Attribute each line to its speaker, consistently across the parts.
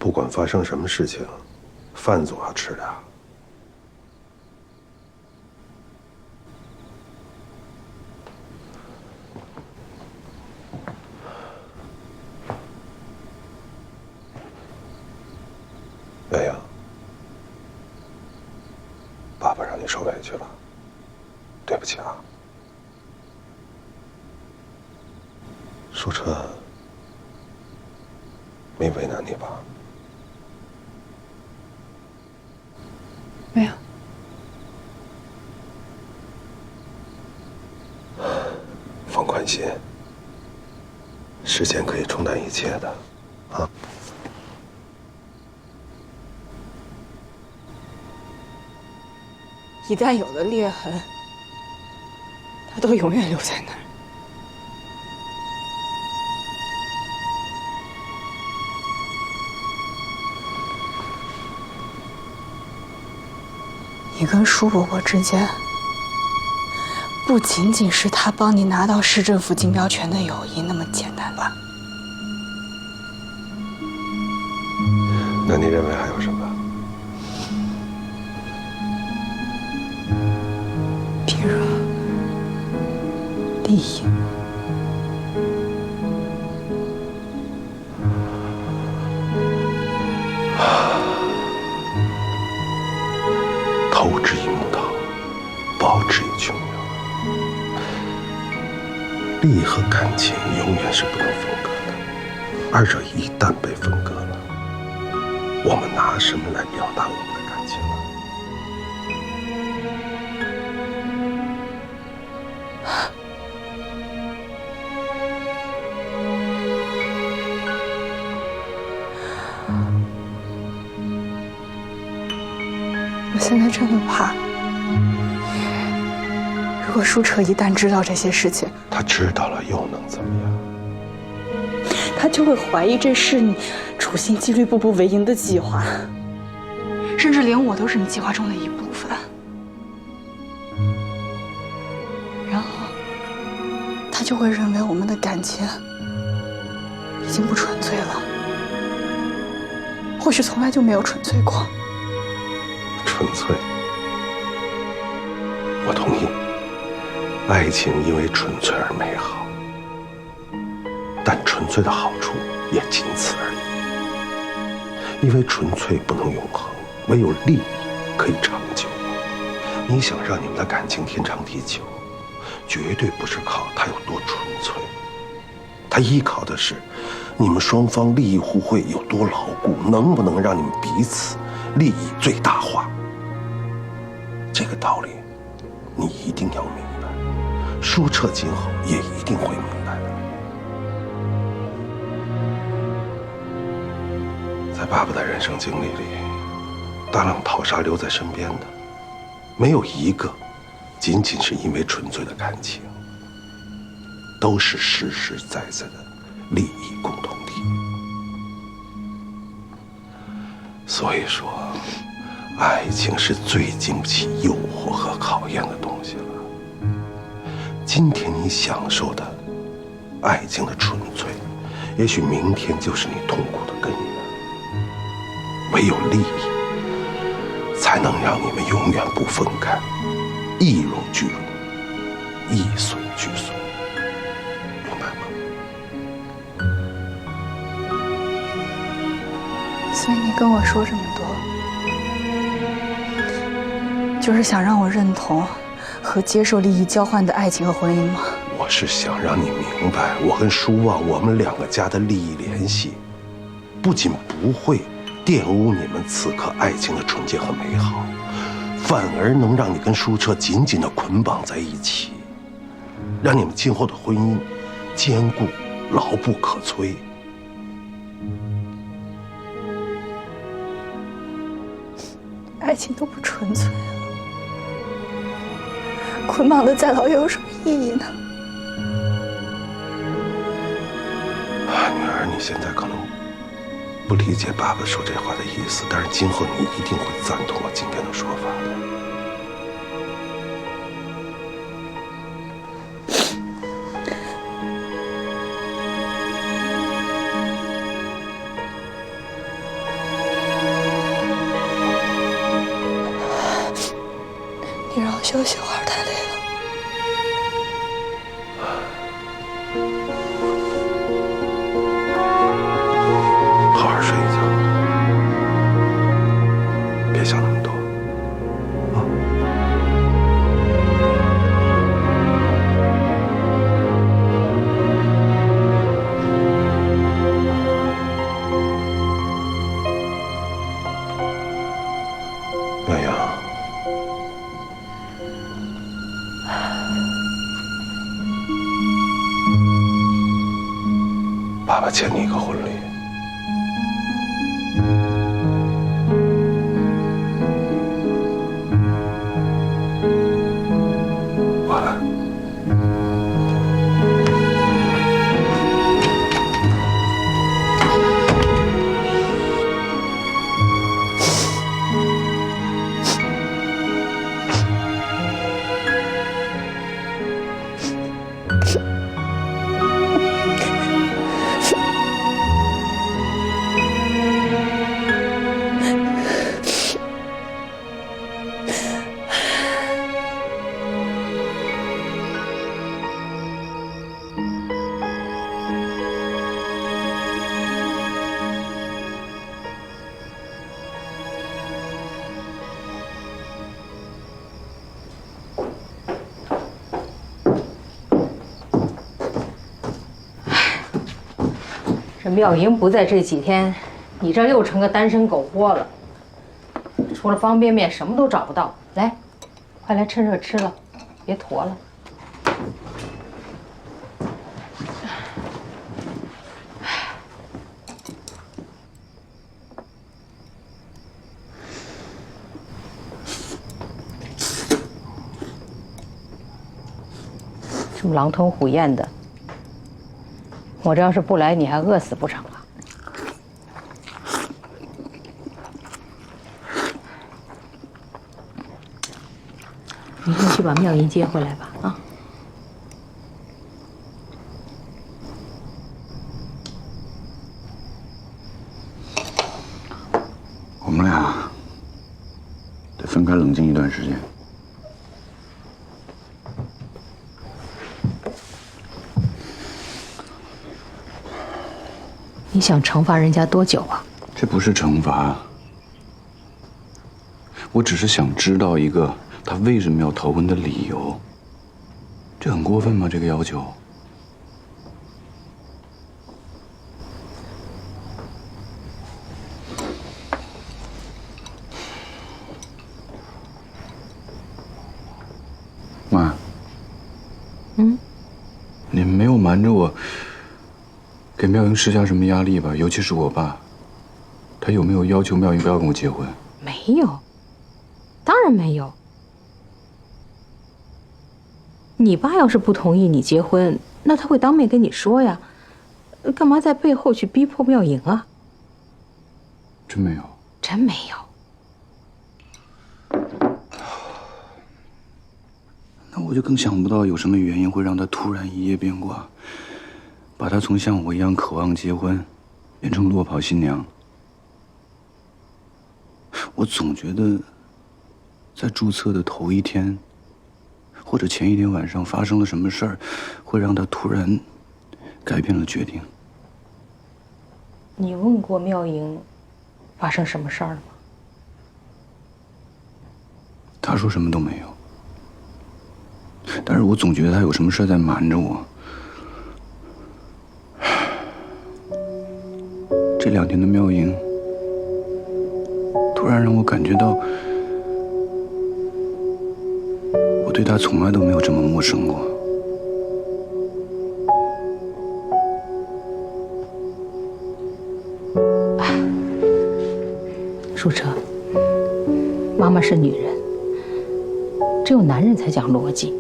Speaker 1: 不管发生什么事情，饭总要吃的。月阳，爸爸让你受委屈了，对不起啊。舒澈没为难你吧？
Speaker 2: 没有。
Speaker 1: 放宽心，时间可以冲淡一切的，啊。
Speaker 2: 一旦有了裂痕，它都永远留在那儿。你跟舒伯伯之间，不仅仅是他帮你拿到市政府竞标权的友谊那么简单吧？
Speaker 1: 那你认为还有什么？
Speaker 2: 比如利益。
Speaker 1: 投之以木桃，报之以琼瑶。利益和感情永远是不能分割的，二者一旦被分割了，我们拿什么来表达我们的感情呢？
Speaker 2: 我现在真的怕，如果舒澈一旦知道这些事情，
Speaker 1: 他知道了又能怎么样？
Speaker 2: 他就会怀疑这是你处心积虑、步步为营的计划，甚至连我都是你计划中的一部分。然后，他就会认为我们的感情已经不纯粹了，或许从来就没有纯粹过。
Speaker 1: 纯粹，我同意。爱情因为纯粹而美好，但纯粹的好处也仅此而已。因为纯粹不能永恒，唯有利益可以长久。你想让你们的感情天长地久，绝对不是靠它有多纯粹，它依靠的是你们双方利益互惠有多牢固，能不能让你们彼此利益最大化。这个道理，你一定要明白，舒澈今后也一定会明白的。在爸爸的人生经历里，大浪淘沙留在身边的，没有一个仅仅是因为纯粹的感情，都是实实在在的利益共同体。所以说，爱情是最经不起诱惑和考验的东西了。今天你享受的爱情的纯粹，也许明天就是你痛苦的根源。唯有利益，才能让你们永远不分开，一荣俱荣，一损俱损，明白吗？
Speaker 2: 所以你跟我说这么多，就是想让我认同和接受利益交换的爱情和婚姻吗？
Speaker 1: 我是想让你明白，我跟舒望我们两个家的利益联系，不仅不会玷污你们此刻爱情的纯洁和美好，反而能让你跟舒澈紧紧地捆绑在一起，让你们今后的婚姻坚固、牢不可摧。
Speaker 2: 爱情都不纯粹了，捆绑的再牢又有什么意义呢？
Speaker 1: 女儿，你现在可能不理解爸爸说这话的意思，但是今后你一定会赞同我今天的说法的。
Speaker 2: 休息会儿，太累了。
Speaker 1: 好好睡一觉，别想那么多啊。妙阳，爸爸欠你一个婚礼。晚安。
Speaker 3: 这妙莹不在这几天，你这又成个单身狗窝了。除了方便面，什么都找不到。来，快来趁热吃了，别坨了。这么狼吞虎咽的。我这要是不来，你还饿死不成啊？你先去把妙莹接回来吧，啊！
Speaker 4: 我们俩得分开冷静一段时间。
Speaker 3: 你想惩罚人家多久啊？
Speaker 4: 这不是惩罚，我只是想知道一个他为什么要逃婚的理由。这很过分吗？这个要求？妈，你没有瞒着我。给妙莹施加什么压力吧？尤其是我爸，他有没有要求妙莹不要跟我结婚？
Speaker 3: 没有，当然没有。你爸要是不同意你结婚，那他会当面跟你说呀，干嘛在背后去逼迫妙莹啊？
Speaker 4: 真没有，
Speaker 3: 真没有。
Speaker 4: 那我就更想不到有什么原因会让他突然一夜变卦。把她从像我一样渴望结婚，变成落跑新娘。我总觉得，在注册的头一天，或者前一天晚上发生了什么事儿，会让她突然改变了决定。
Speaker 3: 你问过妙莹，发生什么事儿了吗？
Speaker 4: 她说什么都没有，但是我总觉得她有什么事儿在瞒着我。这2天的妙莹，突然让我感觉到，我对她从来都没有这么陌生过。
Speaker 3: 舒澈，妈妈是女人，只有男人才讲逻辑，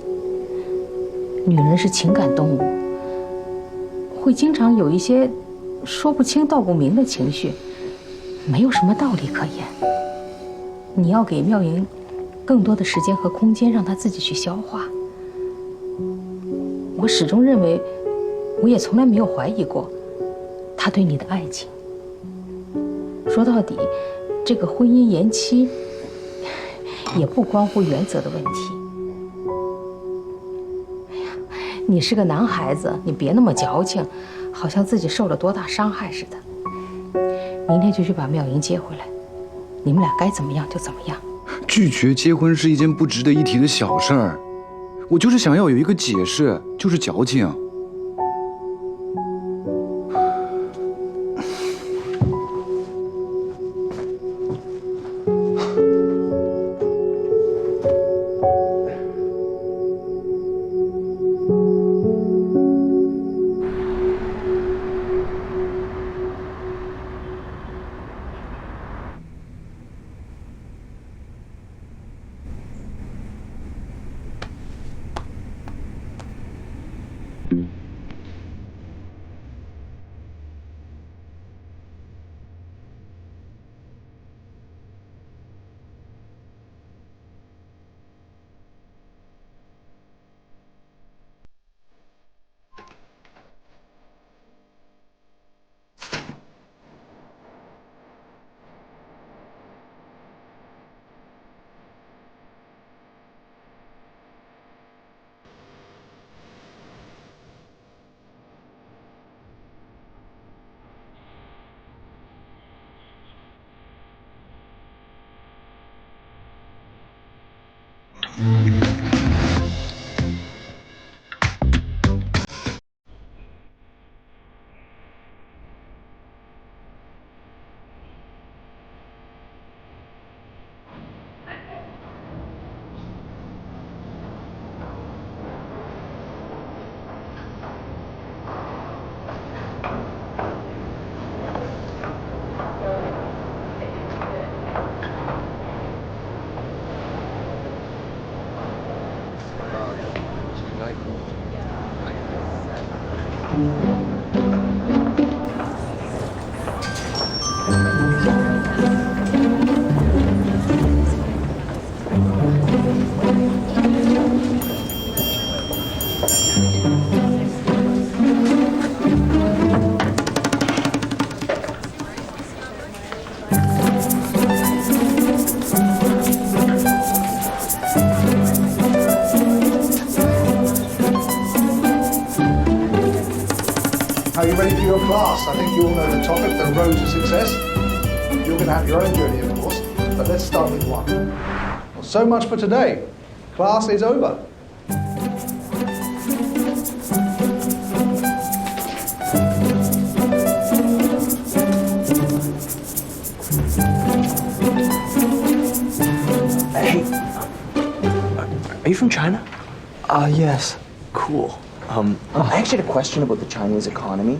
Speaker 3: 女人是情感动物，会经常有一些说不清道不明的情绪，没有什么道理可言。你要给妙莹更多的时间和空间，让她自己去消化。我始终认为，我也从来没有怀疑过她对你的爱情。说到底，这个婚姻延期也不关乎原则的问题，你是个男孩子，你别那么矫情，好像自己受了多大伤害似的。明天就去把妙莹接回来，你们俩该怎么样就怎么样。
Speaker 4: 拒绝结婚是一件不值得一提的小事儿，我就是想要有一个解释，就是矫情。
Speaker 5: Are you ready for your class? I think you all know the topic, the road to success. You're going to have your own journey, of course, but let's start with one. Well, so much for today. Class is over.
Speaker 6: Hey, are you from China?
Speaker 7: Yes.
Speaker 6: Cool. I actually had a question about the Chinese economy.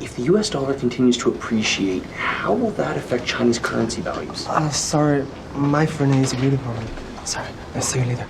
Speaker 6: If the US dollar continues to appreciate, how will that affect Chinese currency values?
Speaker 7: Sorry, my friend is really important. Sorry, I'll see you later.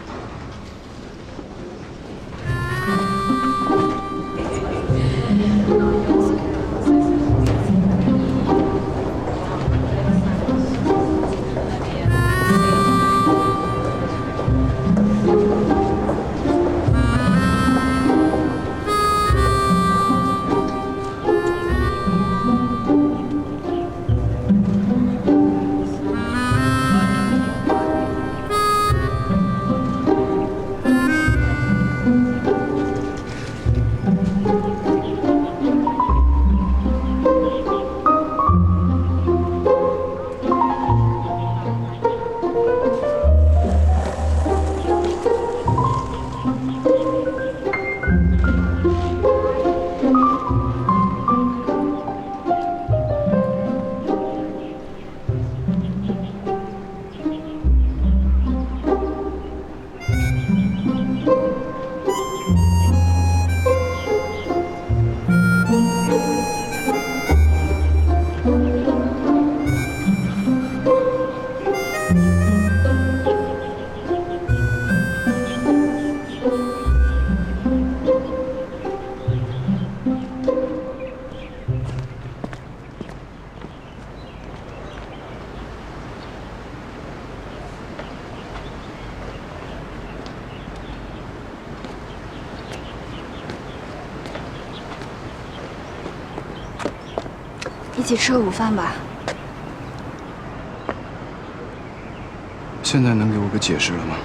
Speaker 2: 一起吃个午饭吧。
Speaker 4: 现在能给我个解释了吗？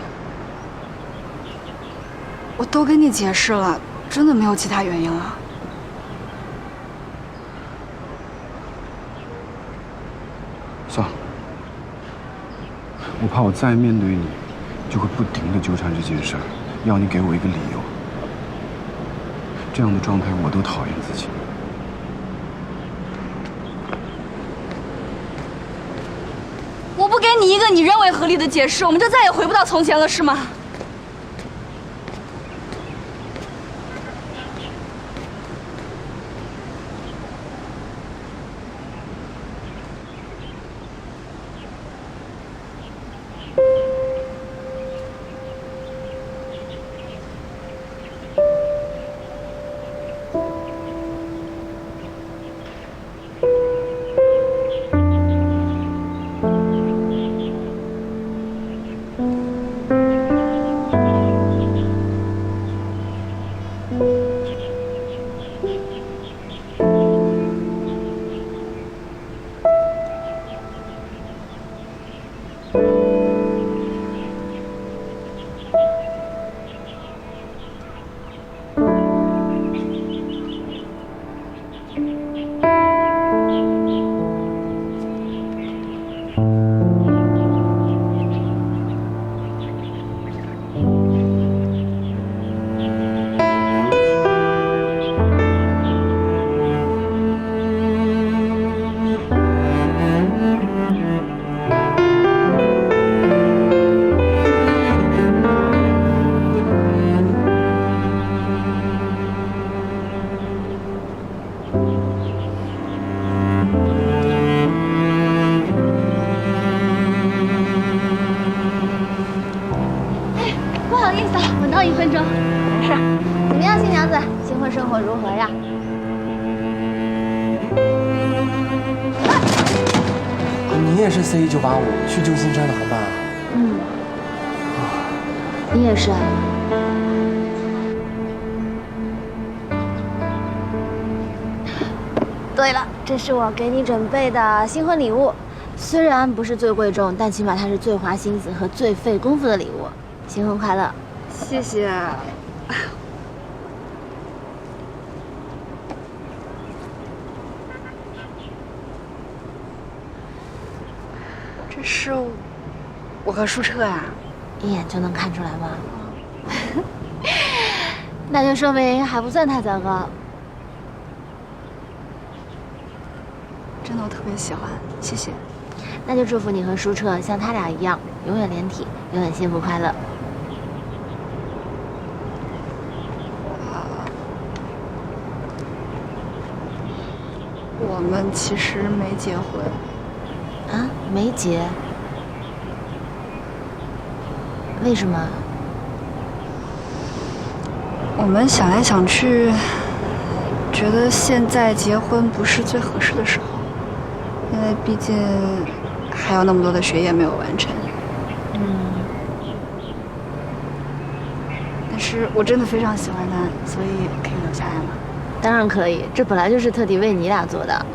Speaker 2: 我都跟你解释了，真的没有其他原因了。
Speaker 4: 算了，我怕我再面对你，就会不停地纠缠这件事儿，要你给我一个理由。这样的状态我都讨厌自己。
Speaker 2: 我不给你一个你认为合理的解释，我们就再也回不到从前了，是吗？
Speaker 8: 生活如何呀？
Speaker 7: 你也是 C1985去旧金山的航班啊？
Speaker 8: 嗯。你也是啊？对了，这是我给你准备的新婚礼物，虽然不是最贵重，但起码它是最花心思和最费功夫的礼物。新婚快乐！
Speaker 2: 谢谢。这是我和舒澈呀，
Speaker 8: 一眼就能看出来吗？那就说明还不算太糟糕。
Speaker 2: 真的我特别喜欢，谢谢。
Speaker 8: 那就祝福你和舒澈像他俩一样，永远连体，永远幸福快乐。
Speaker 2: 我们其实没结婚。
Speaker 8: 啊，没结？为什么？
Speaker 2: 我们想来想去，觉得现在结婚不是最合适的时候，因为毕竟还有那么多的学业没有完成。但是我真的非常喜欢他，所以可以留下来吗？
Speaker 8: 当然可以，这本来就是特地为你俩做的。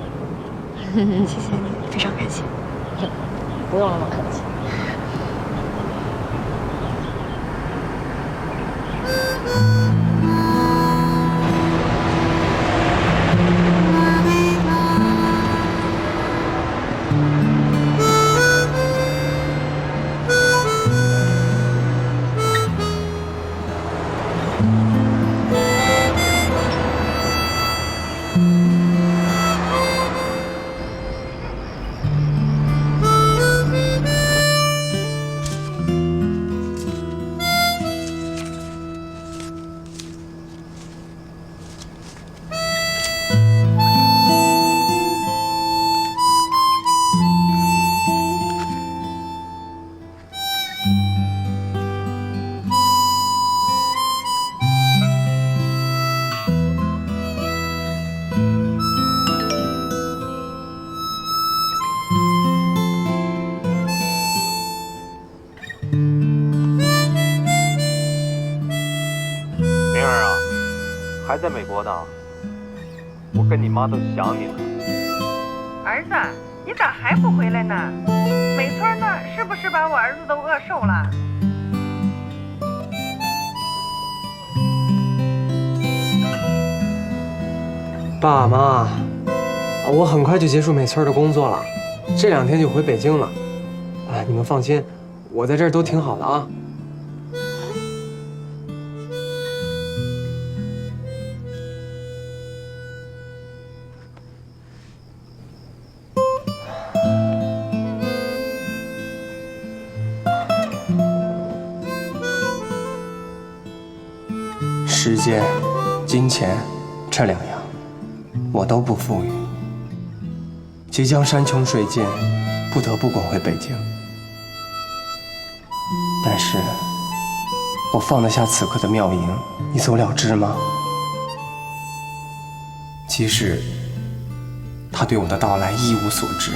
Speaker 2: 谢谢你，非常感谢。
Speaker 8: 不用那么客气。
Speaker 9: 还在美国呢，我跟你妈都想你了。
Speaker 10: 儿子，你咋还不回来呢？美村呢，是不是把我儿子都饿瘦了？
Speaker 7: 爸妈，我很快就结束美村的工作了，这2天就回北京了。你们放心，我在这儿都挺好的啊。时间、金钱，这2样，我都不富裕。即将山穷水尽，不得不滚回北京。但是，我放得下此刻的妙莹，你所了知吗？即使他对我的到来一无所知。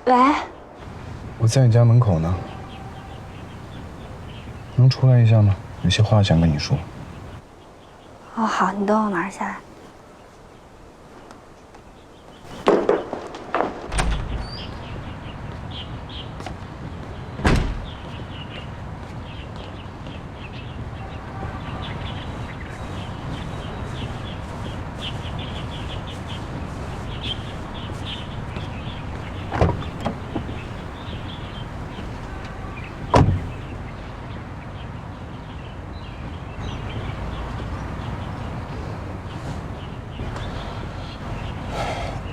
Speaker 2: 喂，
Speaker 4: 我在你家门口呢，能出来一下吗？有些话想跟你说。
Speaker 2: 哦，好，你等我马上下来。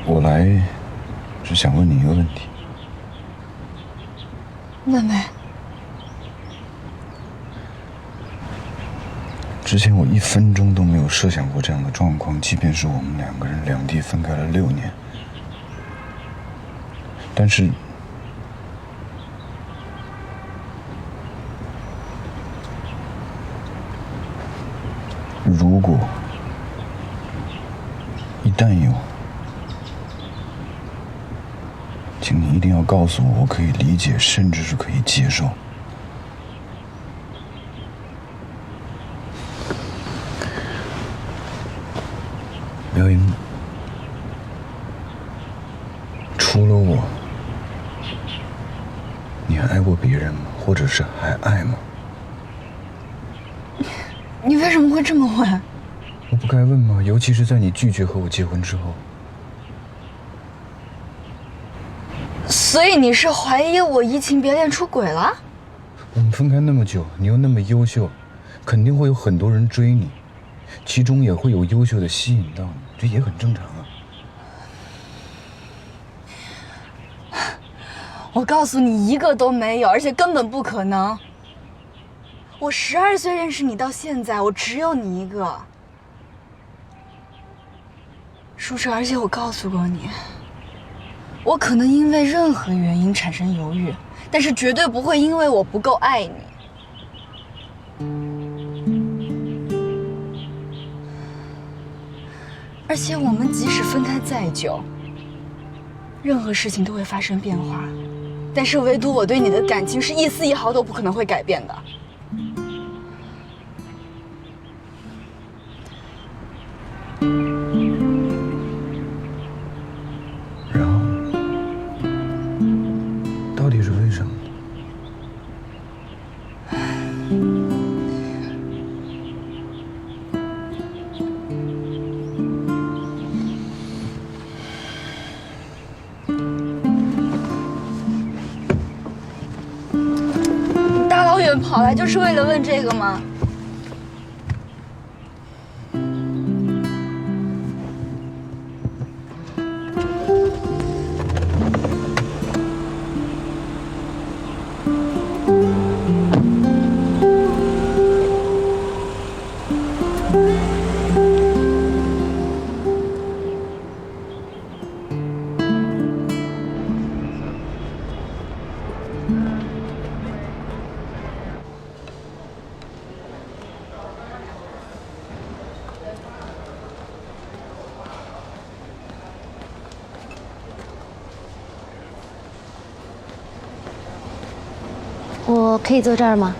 Speaker 4: 我来是想问你一个问题。
Speaker 2: 问呗。
Speaker 4: 之前我1分钟都没有设想过这样的状况，即便是我们2个人两地分开了6年。但是，如果一旦有，请你一定要告诉我，我可以理解，甚至是可以接受。苗莹，除了我，你还爱过别人吗？或者是还爱吗？
Speaker 2: 你为什么会这么问？
Speaker 4: 我不该问吗？尤其是在你拒绝和我结婚之后。
Speaker 2: 所以你是怀疑我移情别恋出轨了？
Speaker 4: 我们分开那么久，你又那么优秀，肯定会有很多人追你，其中也会有优秀的吸引到你，这也很正常啊。
Speaker 2: 我告诉你，一个都没有，而且根本不可能。我12岁认识你到现在，我只有你一个。舒澈，而且我告诉过你，我可能因为任何原因产生犹豫，但是绝对不会因为我不够爱你。而且我们即使分开再久，任何事情都会发生变化，但是唯独我对你的感情是1丝1毫都不可能会改变的。
Speaker 4: 然后，到底是为什么？
Speaker 2: 你大老远跑来就是为了问这个吗？
Speaker 8: 我可以坐这儿吗？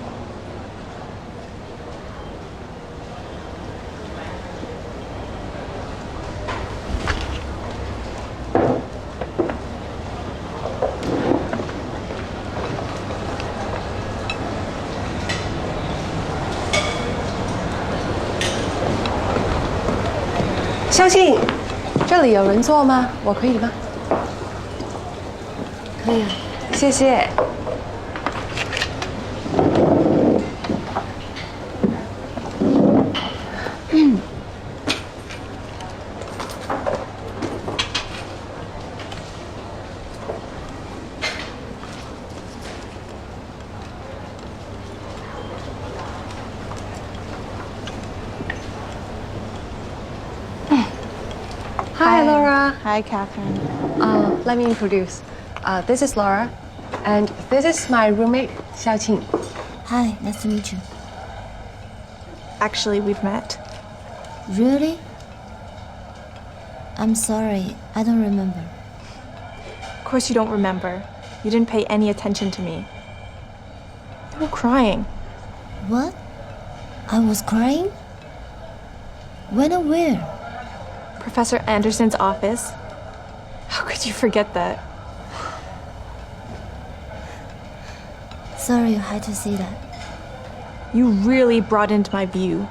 Speaker 11: 相信这里有人坐吗？我可以吗？
Speaker 8: 可以啊。
Speaker 11: 谢谢。Hi, Laura.
Speaker 12: Hi, Catherine.
Speaker 11: Let me introduce. This is Laura, and this is my roommate, Xiaoqing.
Speaker 8: Hi, nice to meet you.
Speaker 12: Actually, we've met.
Speaker 8: Really? I'm sorry, I don't remember.
Speaker 12: Of course you don't remember. You didn't pay any attention to me. You were crying.
Speaker 8: What? I was crying? When and where?
Speaker 12: Professor Anderson's office. How could you forget that?
Speaker 8: Sorry you had to see that.
Speaker 12: You really broadened my view.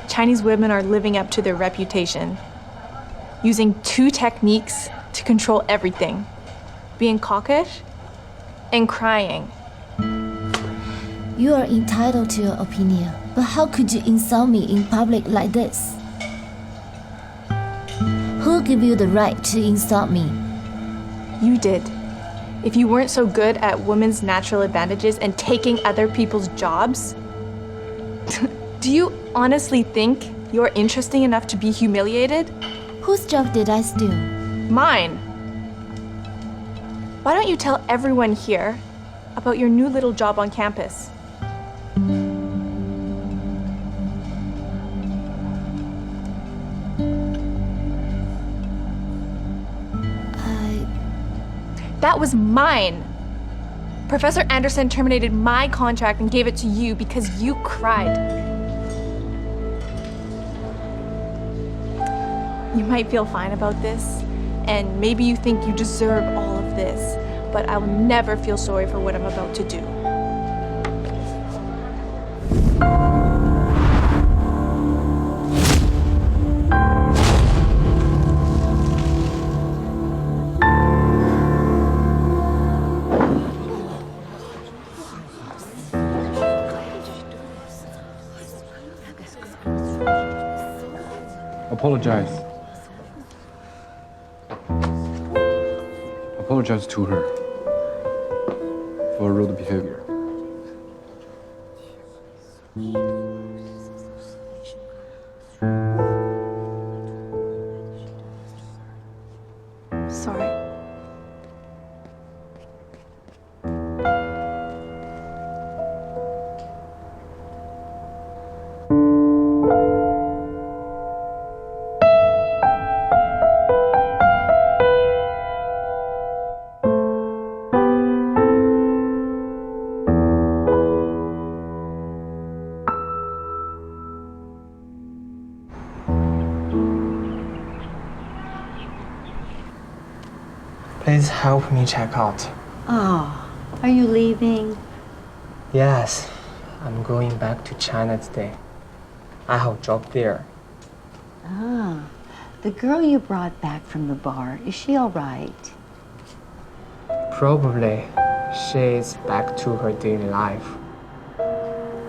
Speaker 12: Chinese women are living up to their reputation, using 2 techniques to control everything: being coquettish and crying.
Speaker 8: You are entitled to your opinion, but how could you insult me in public like this? Who gave you the right to insult me?
Speaker 12: You did. If you weren't so good at women's natural advantages and taking other people's jobs, do you honestly think you're interesting enough to be humiliated?
Speaker 8: Whose job did I steal?
Speaker 12: Mine. Why don't you tell everyone here about your new little job on campus? That was mine. Professor Anderson terminated my contract and gave it to you because you cried. You might feel fine about this, and maybe you think you deserve all of this, but I will never feel sorry for what I'm about to do.
Speaker 4: Apologize. Apologize to her for rude behavior.
Speaker 12: Sorry.
Speaker 7: Please help me check out.
Speaker 13: Oh, are you leaving?
Speaker 7: Yes, I'm going back to China today. I have a job there.
Speaker 13: Ah, the girl you brought back from the bar, is she all right?
Speaker 7: Probably she's back to her daily life.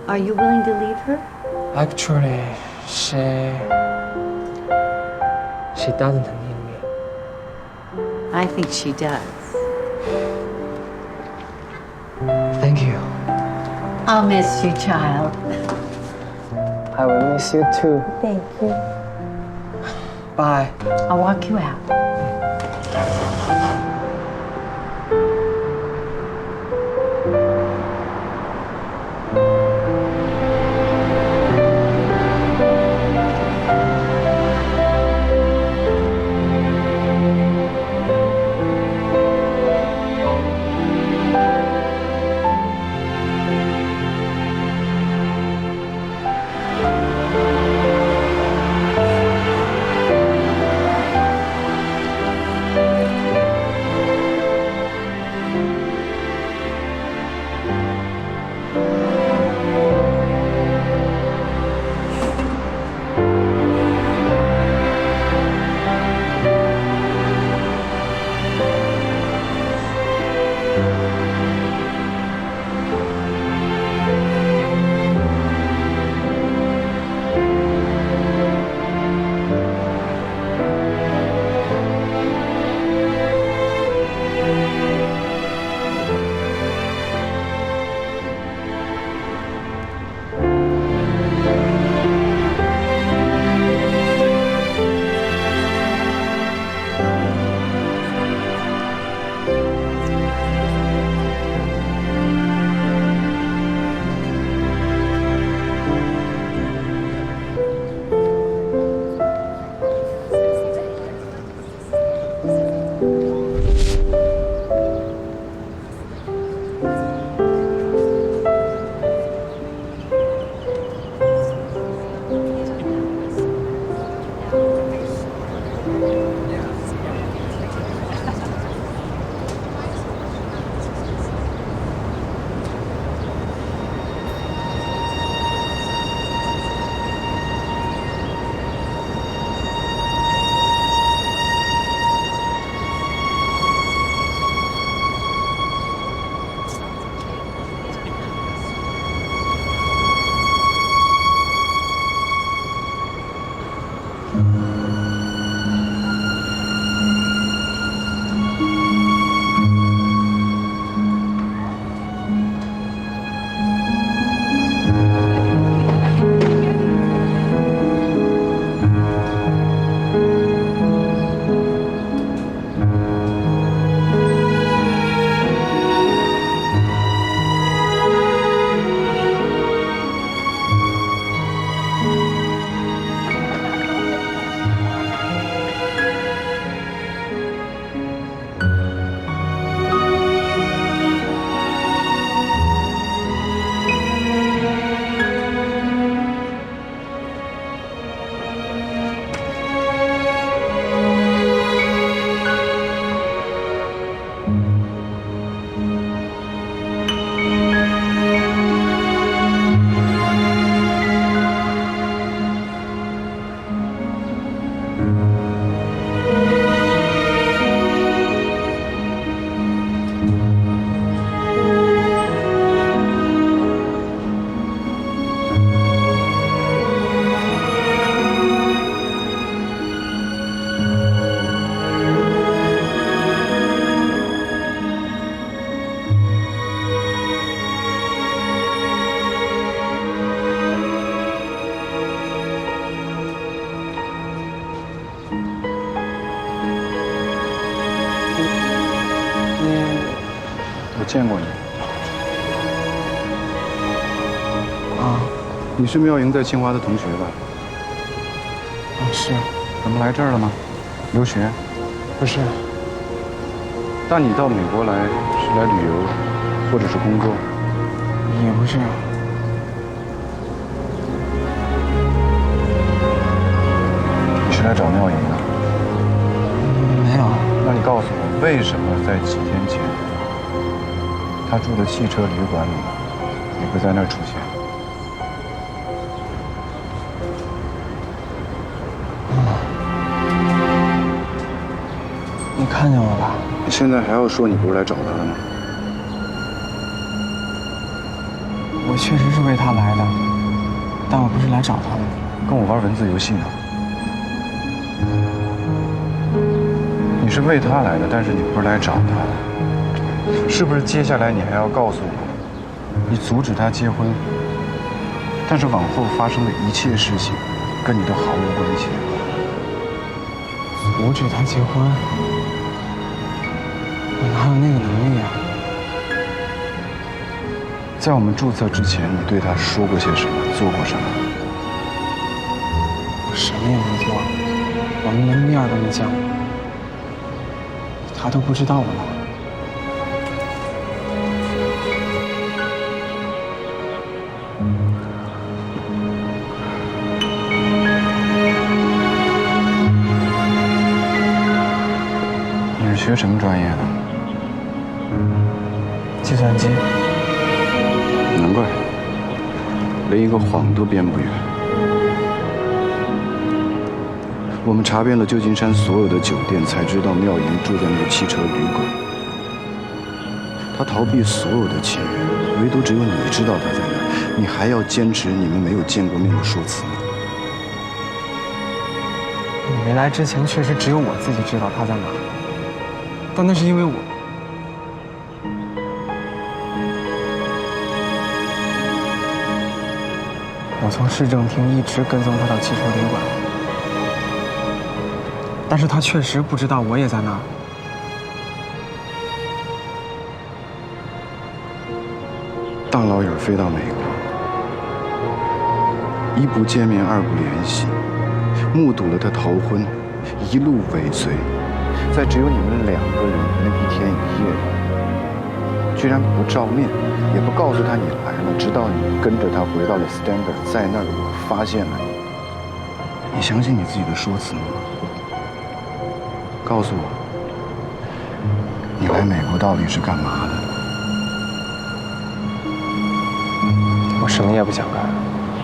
Speaker 13: Are you willing to leave her?
Speaker 7: Actually, she doesn't need me.
Speaker 13: I think she does.
Speaker 7: Thank you.
Speaker 13: I'll miss you, child.
Speaker 7: I will miss you too.
Speaker 13: Thank you.
Speaker 7: Bye.
Speaker 13: I'll walk you out.
Speaker 4: 见过你。
Speaker 14: 啊，
Speaker 4: 你是妙莹在清华的同学吧？
Speaker 14: 是。
Speaker 4: 怎么来这儿了吗？留学？
Speaker 14: 不是。
Speaker 4: 那你到美国来是来旅游，或者是工作？
Speaker 14: 也不是。
Speaker 4: 你是来找妙莹的？
Speaker 14: 没有。
Speaker 4: 那你告诉我，为什么在几天前，她住的汽车旅馆里，你会在那儿出现？
Speaker 14: 你看见我了？
Speaker 4: 你现在还要说你不是来找她的吗？
Speaker 14: 我确实是为他来的，但我不是来找他的。
Speaker 4: 跟我玩文字游戏呢？你是为他来的，但是你不是来找他的，是不是？接下来你还要告诉我，你阻止他结婚，但是往后发生的一切事情，跟你都毫无关系。
Speaker 14: 阻止他结婚？我哪有那个能力啊？
Speaker 4: 在我们注册之前，你对他说过些什么，做过什么？
Speaker 14: 我什么也没做，我们连面都没见过，他都不知道我来。
Speaker 4: 你是学什么专业的？
Speaker 14: 计算机。
Speaker 4: 难怪，连一个谎都编不圆。我们查遍了旧金山所有的酒店，才知道妙莹住在那个汽车旅馆。她逃避所有的亲人，唯独只有你知道她在哪儿。你还要坚持你们没有见过面的说辞吗？
Speaker 14: 你没来之前，确实只有我自己知道他在哪儿，但那是因为我从市政厅一直跟踪他到汽车旅馆，但是他确实不知道我也在那儿。
Speaker 4: 大老远飞到美国，一不见面，二不联系，目睹了他逃婚，一路尾随，在只有你们2个人的那1天1夜里，居然不照面，也不告诉他你来了，直到你跟着他回到了 Standard， 在那儿我发现了你。你相信你自己的说辞吗？告诉我，你来美国到底是干嘛的？
Speaker 14: 我什么也不想干。